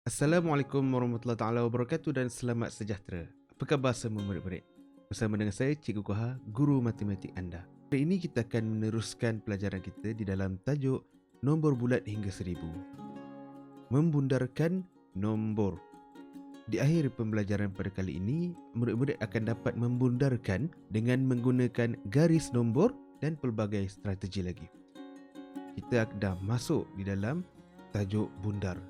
Assalamualaikum warahmatullahi taala wabarakatuh dan selamat sejahtera. Apa khabar semua murid-murid? Bersama dengan saya Cikgu Koha, guru matematik anda. Hari ini kita akan meneruskan pelajaran kita di dalam tajuk nombor bulat hingga 1000. Membundarkan nombor. Di akhir pembelajaran pada kali ini, murid-murid akan dapat membundarkan dengan menggunakan garis nombor dan pelbagai strategi lagi. Kita dah masuk di dalam tajuk bundar.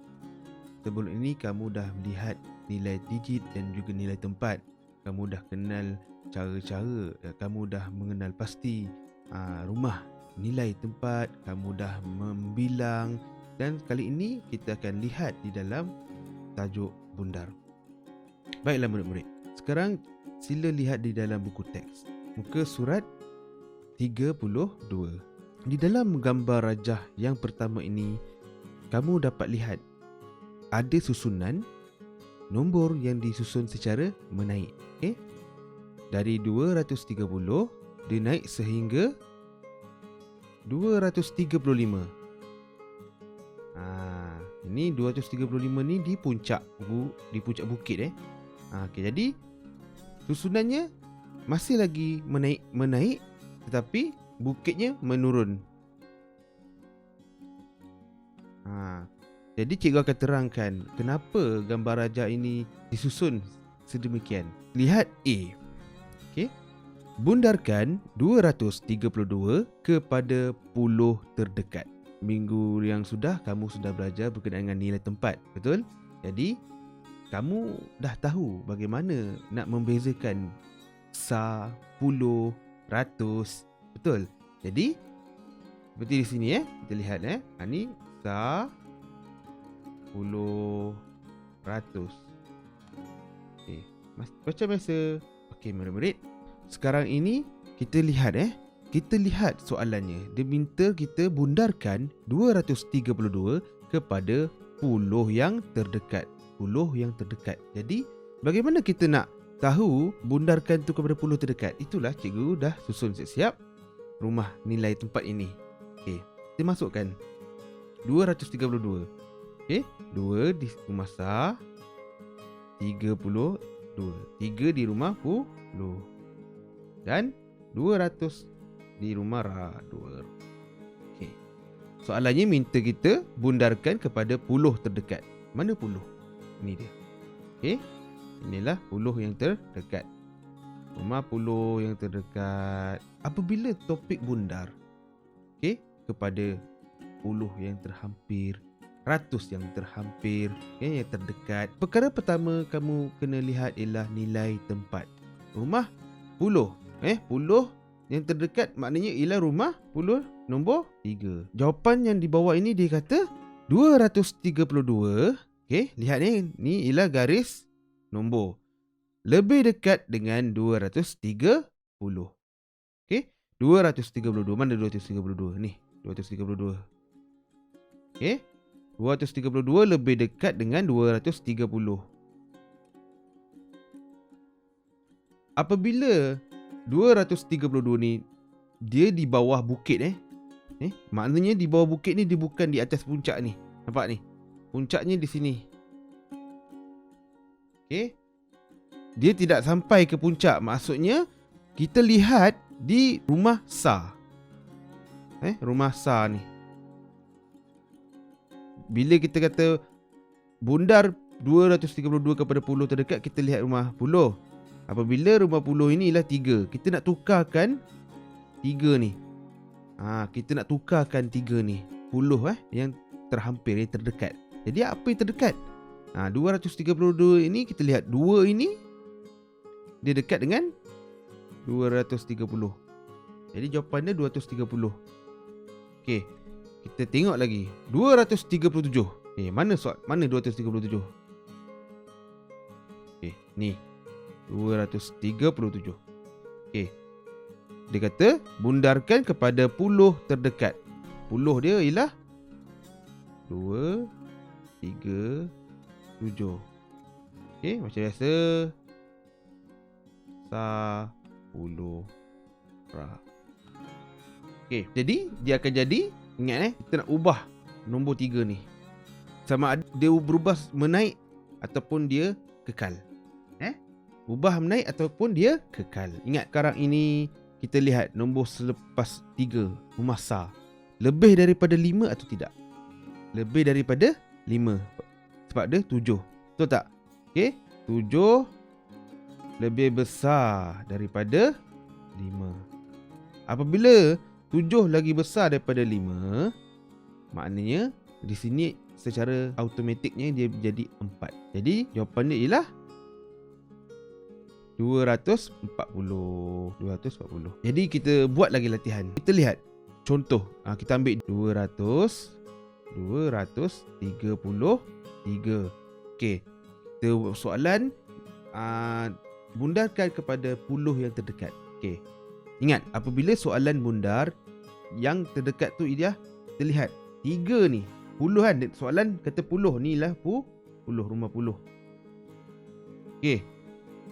Sebelum ini kamu dah melihat nilai digit dan juga nilai tempat. Kamu dah kenal cara-cara, kamu dah mengenal pasti rumah, nilai tempat, kamu dah membilang. Dan kali ini kita akan lihat di dalam tajuk bundar. Baiklah murid-murid, sekarang sila lihat di dalam buku teks, muka surat 32. Di dalam gambar rajah yang pertama ini, kamu dapat lihat ada susunan nombor yang disusun secara menaik. Dari 230 dia naik sehingga 235. Ini 235 ni di puncak bukit. Jadi susunannya masih lagi menaik tetapi bukitnya menurun. Jadi cikgu akan terangkan kenapa gambar rajah ini disusun sedemikian. Lihat A. Bundarkan 232 kepada 10 terdekat. Minggu yang sudah kamu sudah belajar berkenaan dengan nilai tempat, betul? Jadi kamu dah tahu bagaimana nak membezakan sa, puluh, ratus, betul? Jadi seperti di sini kita lihat ni sa, puluh, ratus. Macam biasa. Okey murid-murid, sekarang ini kita lihat kita lihat soalannya. Dia minta kita bundarkan 232 kepada 10 yang terdekat. 10 yang terdekat. Jadi bagaimana kita nak tahu bundarkan tu kepada 10 terdekat? Itulah cikgu dah susun siap-siap rumah nilai tempat ini. Kita masukkan 232. 2 di rumah sa, 32. 3 di rumah 10 dan 200 di rumah ra 2. Soalannya minta kita bundarkan kepada 10 terdekat. Mana 10? Ini dia. Inilah 10 yang terdekat. Rumah 10 yang terdekat. Apabila topik bundar kepada 10 yang terhampir, ratus yang terhampir, yang terdekat. Perkara pertama kamu kena lihat ialah nilai tempat. Rumah 10. 10 yang terdekat maknanya ialah rumah 10 nombor 3. Jawapan yang di bawah ini dia kata 232. Lihat ni ialah garis nombor. Lebih dekat dengan 230. 232. Mana 232? Ni 232. 232 lebih dekat dengan 230. Apabila 232 ni dia di bawah bukit maknanya di bawah bukit ni dia bukan di atas puncak ni. Nampak ni? Puncaknya di sini. Dia tidak sampai ke puncak. Maksudnya kita lihat di rumah sa. Rumah sa ni. Bila kita kata bundar 232 kepada 10 terdekat, kita lihat rumah 10. Apabila rumah 10 ini ialah 3, kita nak tukarkan 3 ni. Kita nak tukarkan 3 ni. 10 yang terhampir, yang terdekat. Jadi apa yang terdekat? 232 ini kita lihat 2 ini dia dekat dengan 230. Jadi jawapannya 230. Kita tengok lagi 237. Mana 237? Ni 237. Dia kata bundarkan kepada 10 terdekat. 10 dia ialah 2, 3, 7. Macam biasa. Sa, 10, ra. Jadi dia akan jadi, ingat kita nak ubah nombor 3 ni. sama ada dia berubah menaik ataupun dia kekal. Ubah menaik ataupun dia kekal. Ingat, sekarang ini kita lihat nombor selepas 3, rumah SAR. Lebih daripada 5 atau tidak? Lebih daripada 5. Sebab dia 7. Betul tak? Okey, 7 lebih besar daripada 5. Apabila 7 lagi besar daripada 5, maknanya di sini secara automatiknya dia jadi 4. Jadi jawapan dia ialah 240. Jadi kita buat lagi latihan. Kita lihat contoh. Kita ambil 233. Okey. Kita soalan bundarkan kepada puluh yang terdekat. Okey. Ingat, apabila soalan bundar yang terdekat tu dia terlihat 3 ni. Puluh kan? Soalan kata puluh ni lah puluh, rumah puluh. Okey.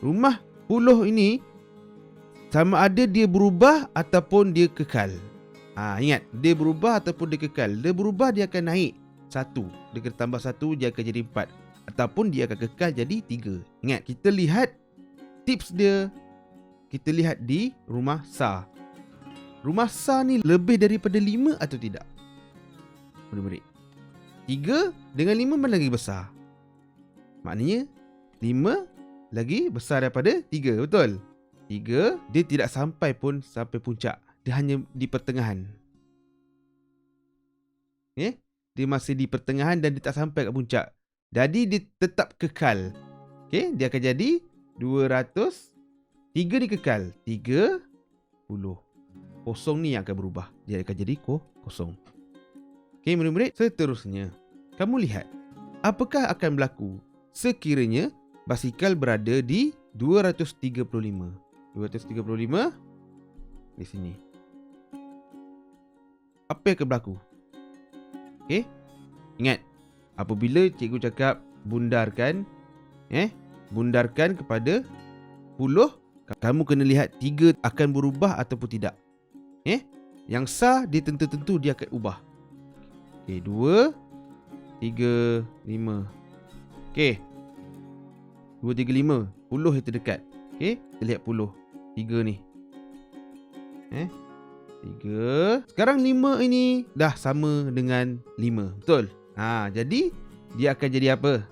Rumah puluh ini sama ada dia berubah ataupun dia kekal. Ingat, dia berubah ataupun dia kekal. Dia berubah, dia akan naik 1. Dia kena tambah 1, dia akan jadi 4. Ataupun dia akan kekal jadi 3. Ingat, kita lihat tips dia. Kita lihat di rumah SAR. Rumah SAR ni lebih daripada 5 atau tidak? Murid-murid, 3 dengan 5 mana lagi besar? Maknanya 5 lagi besar daripada 3, betul? 3 dia tidak sampai puncak. Dia hanya di pertengahan. Dia masih di pertengahan dan dia tak sampai ke puncak. Jadi dia tetap kekal. Dia akan jadi 200. 3 ni kekal, 30. Kosong ni yang akan berubah. Dia akan jadi kosong. Murid-murid, seterusnya kamu lihat apakah akan berlaku sekiranya basikal berada di 235. 235 di sini. Apa yang akan berlaku? Ingat, apabila cikgu cakap bundarkan, bundarkan kepada puluh, kamu kena lihat 3 akan berubah ataupun tidak. Yang SAR dia tentu-tentu dia akan ubah. 2, 3, 5. 2, 3, 5. Puluh yang terdekat. Kita lihat puluh. 3 ni. 3. Sekarang 5 ini dah sama dengan 5. Betul? Jadi dia akan jadi apa?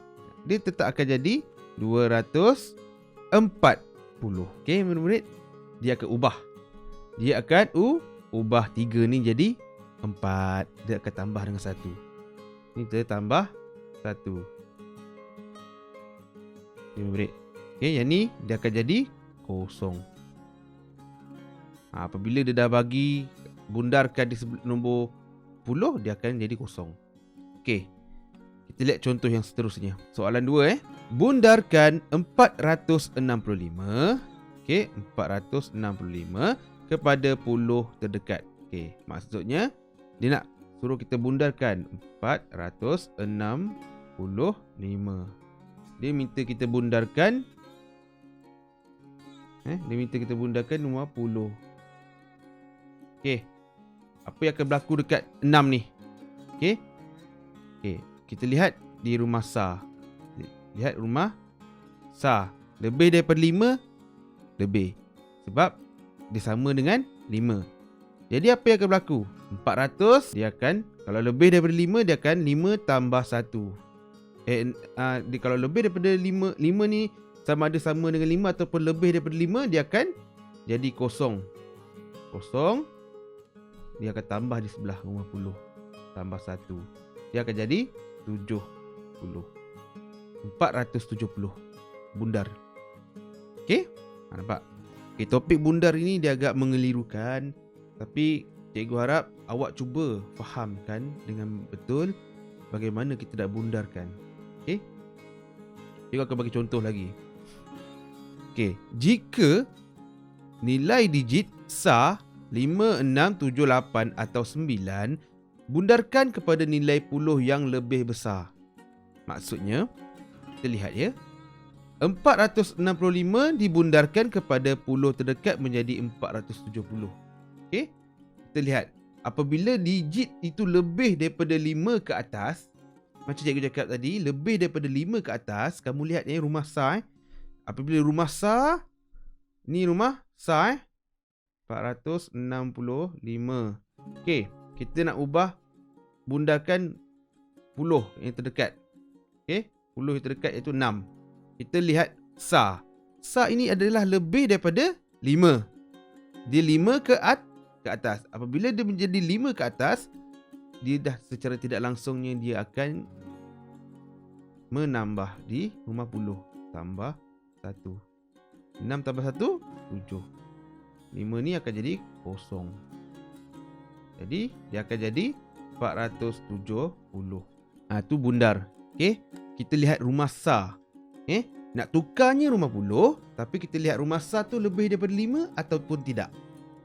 Dia tetap akan jadi 240. Murid-murid, dia akan ubah. Dia akan ubah 3 ni jadi 4. Dia akan tambah dengan 1. Ni kita tambah 1. Murid. Yang ni dia akan jadi kosong. Apabila dia dah bagi bundarkan di nombor 10, dia akan jadi kosong. Kita lihat contoh yang seterusnya. Soalan 2. Bundarkan 465. 465 kepada puluh terdekat. Maksudnya dia nak suruh kita bundarkan 465. Dia minta kita bundarkan nombor 10. Apa yang akan berlaku dekat 6 ni? Kita lihat di rumah SAR. Lihat rumah SAR. Lebih daripada 5? Lebih. Sebab dia sama dengan 5. Jadi apa yang akan berlaku? 400 dia akan, kalau lebih daripada 5 dia akan 5 tambah 1. Kalau lebih daripada 5 ni sama ada sama dengan 5 ataupun lebih daripada 5, dia akan jadi kosong. Kosong. Dia akan tambah di sebelah rumah puluh. Tambah 1. Dia akan jadi 70. 470. Bundar. Nampak? Topik bundar ini dia agak mengelirukan. Tapi cikgu harap awak cuba fahamkan dengan betul bagaimana kita nak bundarkan. Cikgu akan bagi contoh lagi. Jika nilai digit SAR 5, 6, 7, 8 atau 9, bundarkan kepada nilai puluh yang lebih besar. Maksudnya, kita lihat ya. 465 dibundarkan kepada puluh terdekat menjadi 470. Kita lihat. Apabila digit itu lebih daripada 5 ke atas, Macam cikgu cakap tadi, lebih daripada 5 ke atas, kamu lihat rumah sah. Apabila rumah sah, ni rumah sah 465. Okey, kita nak ubah bundarkan 10 yang terdekat. Okey, 10 yang terdekat iaitu 6. Kita lihat sah. Sah ini adalah lebih daripada 5. Dia 5 ke atas. Apabila dia menjadi 5 ke atas, dia dah secara tidak langsungnya dia akan menambah di rumah 10 tambah 1. 6 tambah 1, 7. 5 ni akan jadi kosong. Jadi dia akan jadi 470. Tu bundar. Okey, kita lihat rumah sah. Nak tukarnya rumah 10, tapi kita lihat rumah sah tu lebih daripada 5 ataupun tidak.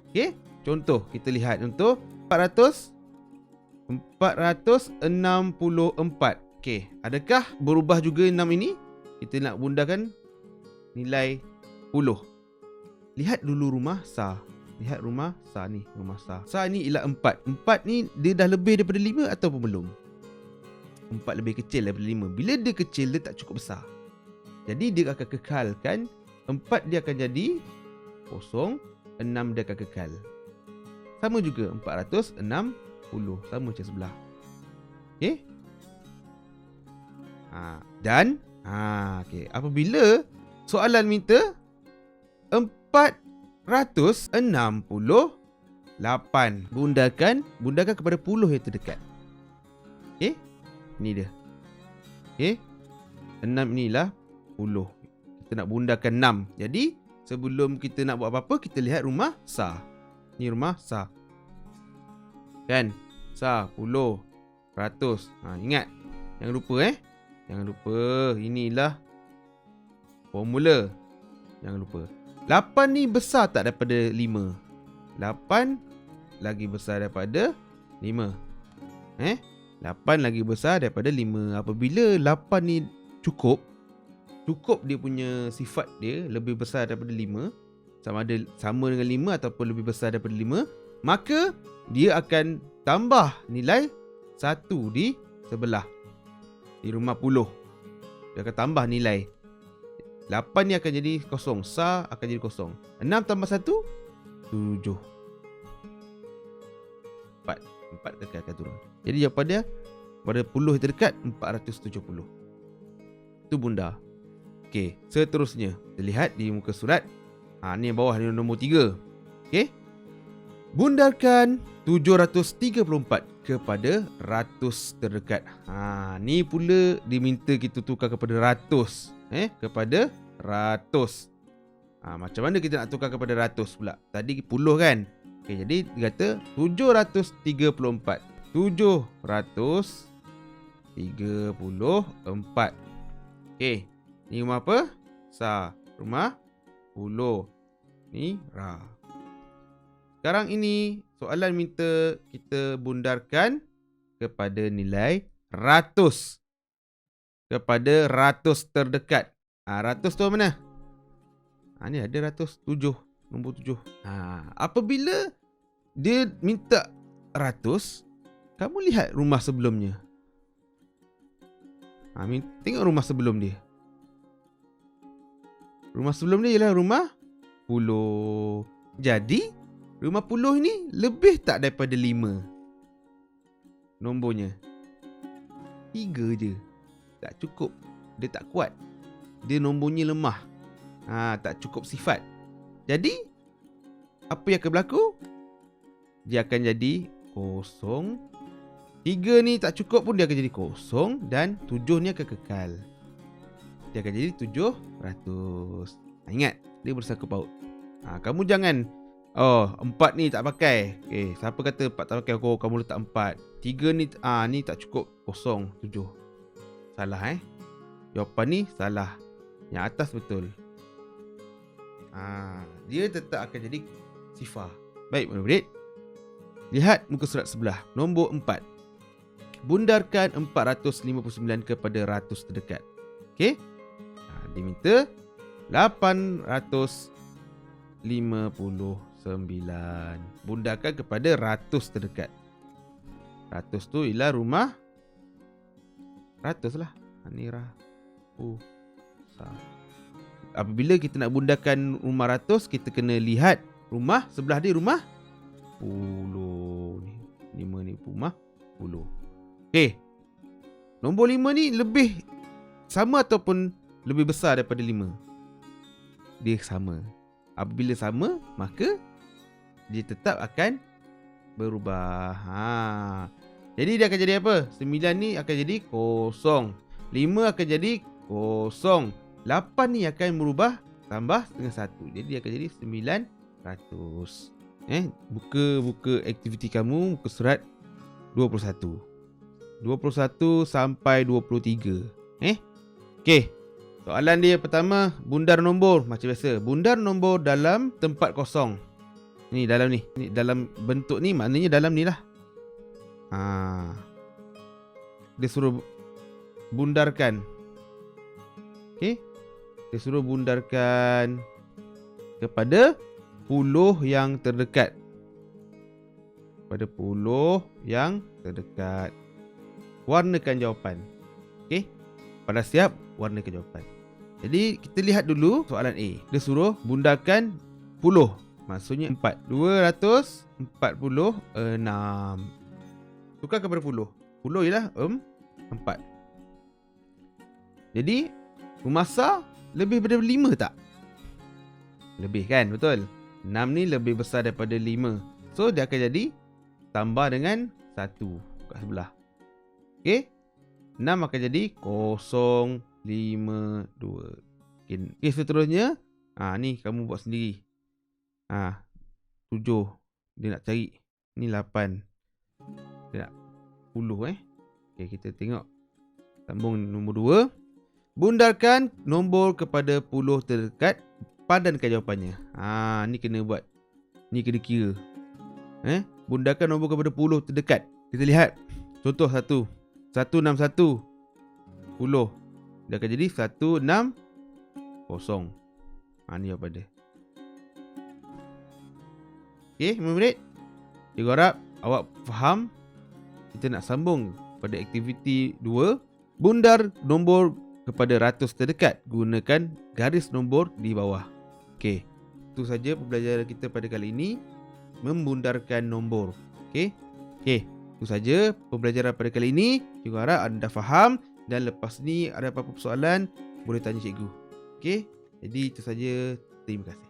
Okey, contoh kita lihat untuk 464. Okey, adakah berubah juga 6 ini? Kita nak bundarkan nilai 10. Lihat dulu rumah sah. Lihat rumah sah ni, rumah sah. Sah ni ialah 4. 4 ni dia dah lebih daripada 5 ataupun belum? 4 lebih kecil daripada 5. Bila dia kecil, dia tak cukup besar. Jadi dia akan kekalkan 4 dia akan jadi kosong, 6 dia akan kekal. Sama juga 460, sama macam sebelah. Okey? Okey, apabila soalan minta 468, bundarkan kepada 10 yang terdekat. Okey? Ni dia. Okey? 6 inilah 10. Kita nak bundarkan 6. Jadi sebelum kita nak buat apa-apa, kita lihat rumah sah. Ni rumah sah. Kan? Sah 10%. Ingat. Jangan lupa Jangan lupa. Inilah formula. Jangan lupa. 8 ni besar tak daripada 5? 8 lagi besar daripada 5. 8 lagi besar daripada 5. Apabila 8 ni cukup dia punya sifat dia lebih besar daripada 5, sama dengan 5 ataupun lebih besar daripada 5, maka dia akan tambah nilai 1 di sebelah, di rumah 10. Dia akan tambah nilai 8 ni akan jadi kosong. Sah akan jadi kosong. 6 tambah 1, 7. 4 dekat akan turun. Jadi jawapan dia pada 10 yang terdekat 470. Itu bundar. Okey, seterusnya kita lihat di muka surat. Ni yang bawah ni nombor 3. Okey. Bundarkan 734 kepada ratus terdekat. Ni pula diminta kita tukar kepada ratus. Kepada ratus. Macam mana kita nak tukar kepada ratus pula? Tadi 10 kan? Okey, jadi dia kata 734. 734. Okey. Ni rumah apa? Sah. Rumah 10. Ni Ra. Sekarang ini soalan minta kita bundarkan kepada nilai ratus. Kepada ratus terdekat. Ratus tu mana? Ni ada ratus. 7. Nombor 7. Apabila dia minta ratus, kamu lihat rumah sebelumnya. Tengok rumah sebelum dia. Rumah sebelum dia ialah rumah 10. Jadi, rumah 10 ni lebih tak daripada 5 nombornya? 3 je. Tak cukup. Dia tak kuat. Dia nombornya lemah. Tak cukup sifat. Jadi, apa yang akan berlaku? Dia akan jadi kosong. 3 ni tak cukup pun dia akan jadi kosong. Dan 7 ni akan kekal. Dia akan jadi 700. Ingat, dia bersangkut paut. Kamu jangan 4 ni tak pakai. Siapa kata 4 tak pakai? Kamu letak 4. 3 ni ni tak cukup, kosong, 7. Salah Jawapan ni salah. Yang atas betul. Dia tetap akan jadi sifar. Baik, murid-murid. Lihat muka surat sebelah. Nombor 4. Bundarkan 459 kepada ratus terdekat. Okey? Diminta 859. Bundarkan kepada ratus terdekat. Ratus tu ialah rumah Ratus lah. Ni apabila kita nak bundarkan rumah ratus, kita kena lihat rumah sebelah dia rumah 10 ni. 5 ni rumah 10. Okey. Nombor 5 ni lebih sama ataupun lebih besar daripada 5? Dia sama. Apabila sama, maka dia tetap akan berubah. Jadi dia akan jadi apa? 9 ni akan jadi kosong. 5 akan jadi kosong. 8 ni akan berubah tambah dengan 1. Jadi dia akan jadi 900. Buka aktiviti kamu, buka surat 21. 21 sampai 23. Okey. Soalan dia pertama, bundar nombor macam biasa. Bundar nombor dalam tempat kosong. Ni dalam ni. Ni dalam bentuk ni, maknanya dalam ni lah. Dia suruh bundarkan. Okey. Dia suruh bundarkan kepada 10 yang terdekat. Pada 10 yang terdekat. Warnakan jawapan. Okey. Pada siap, warnakan jawapan. Jadi kita lihat dulu soalan A. Dia suruh bundarkan 10. Maksudnya 4. 246. Tukar kepada 10. 10 ialah 4. Jadi rumasa lebih daripada 5 tak? Lebih kan, betul? 6 ni lebih besar daripada 5. So dia akan jadi tambah dengan 1 kat sebelah. Okey. 6 akan jadi 052. Okey, seterusnya ni kamu buat sendiri. 7 dia nak cari. Ni 8. Dia nak 10 Okey, kita tengok. Sambung nombor 2. Bundarkan nombor kepada 10 terdekat. Padankan jawapannya. Ni kena buat. Ni kena kira. Bundarkan nombor kepada 10 terdekat. Kita lihat. Contoh 1. 161. 10. Dia akan jadi 160. Ni jawapan dia. Okey, murid. Cikgu harap awak faham. Kita nak sambung pada aktiviti 2. Bundar nombor kepada ratus terdekat. Gunakan garis nombor di bawah. Okey. Itu saja pembelajaran kita pada kali ini. Membundarkan nombor. Okey. Itu saja pembelajaran pada kali ini. Cikgu harap anda faham. Dan lepas ni ada apa-apa persoalan, boleh tanya cikgu. Okey. Jadi itu saja. Terima kasih.